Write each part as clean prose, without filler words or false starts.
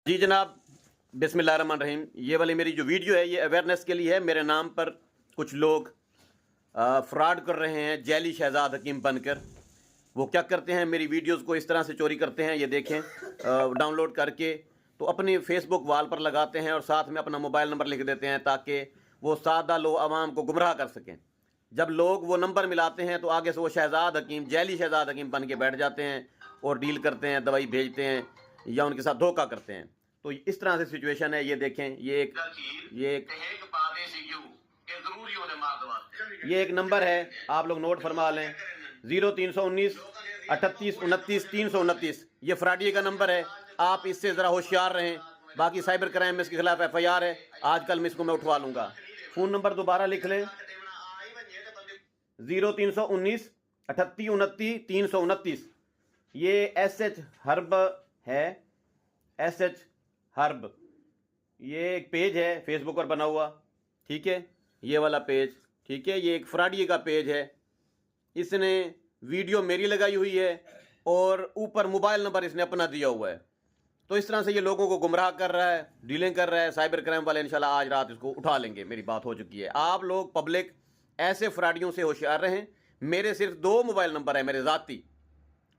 जी जनाब, बिस्मिल्लाहिर्रहमानिर्रहीम। ये वाली मेरी जो वीडियो है ये अवेयरनेस के लिए है। मेरे नाम पर कुछ लोग फ्रॉड कर रहे हैं जैली शहजाद हकीम बनकर। वो क्या करते हैं, मेरी वीडियोस को इस तरह से चोरी करते हैं। ये देखें, डाउनलोड करके तो अपनी फेसबुक वाल पर लगाते हैं और साथ में अपना मोबाइल नंबर लिख देते हैं ताकि वो सादा लोग आवाम को गुमराह कर सकें। जब लोग वो नंबर मिलाते हैं तो आगे से वो शहजाद हकीम, जैली शहजाद हकीम बन के बैठ जाते हैं और डील करते हैं, दवाई भेजते हैं या उनके साथ धोखा करते हैं। तो इस तरह से सिचुएशन है। ये देखें, ये एक नंबर है, आप लोग नोट फरमा लें। 0319 38 29 329 ये फ्रॉडिये का नंबर है। आप इससे ज़रा होशियार रहें। बाकी साइबर क्राइम में इसके खिलाफ FIR है। आजकल मैं इसको उठवा लूँगा। फ़ोन नंबर दोबारा लिख लें, 0319 38 29 329। ये SH हर्ब है, SH हर्ब। ये एक पेज है फेसबुक पर बना हुआ, ठीक है, ये वाला पेज, ठीक है। ये एक फ्रॉडिये का पेज है। इसने वीडियो मेरी लगाई हुई है और ऊपर मोबाइल नंबर इसने अपना दिया हुआ है। तो इस तरह से ये लोगों को गुमराह कर रहा है, डीलिंग कर रहा है। साइबर क्राइम वाले इंशाल्लाह आज रात इसको उठा लेंगे। मेरी बात हो चुकी है। आप लोग पब्लिक ऐसे फ्रॉडियों से होशियार रहें। मेरे सिर्फ 2 मोबाइल नंबर है मेरे ज़ाती,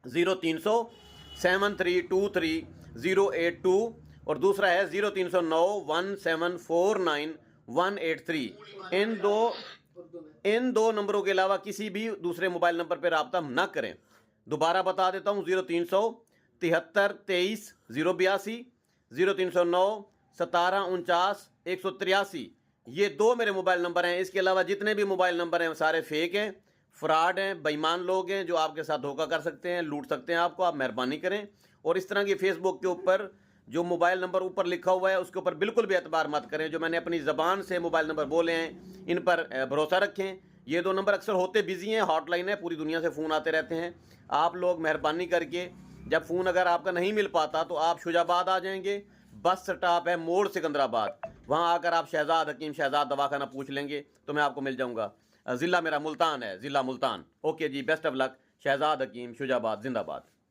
0300 7323 082 और दूसरा है 0309 1749 183। इन दो नंबरों के अलावा किसी भी दूसरे मोबाइल नंबर पर रब्ता ना करें। दोबारा बता देता हूँ, 0300 73 23 082, 0309 17 49 183। ये 2 मेरे मोबाइल नंबर हैं। इसके अलावा जितने भी मोबाइल नंबर हैं सारे फेक हैं, फ्रॉड हैं, बेईमान लोग हैं जो आपके साथ धोखा कर सकते हैं, लूट सकते हैं आपको। आप मेहरबानी करें और इस तरह की फेसबुक के ऊपर जो मोबाइल नंबर ऊपर लिखा हुआ है उसके ऊपर बिल्कुल भी एतबार मत करें। जो मैंने अपनी ज़बान से मोबाइल नंबर बोले हैं इन पर भरोसा रखें। ये 2 नंबर अक्सर होते बिजी हैं, हॉटलाइन है, पूरी दुनिया से फ़ोन आते रहते हैं। आप लोग मेहरबानी करके जब फ़ोन अगर आपका नहीं मिल पाता तो आप शुजाबाद आ जाएंगे। बस स्टॉप है मोड़ सिकंदराबाद, वहाँ आकर आप शहजाद हकीम शहजाद दवाखाना पूछ लेंगे तो मैं आपको मिल जाऊँगा। ज़िला मेरा मुल्तान है, ज़िला Multan. Okay ji, best of luck. Shahzad Hakeem Shujabad जिंदाबाद।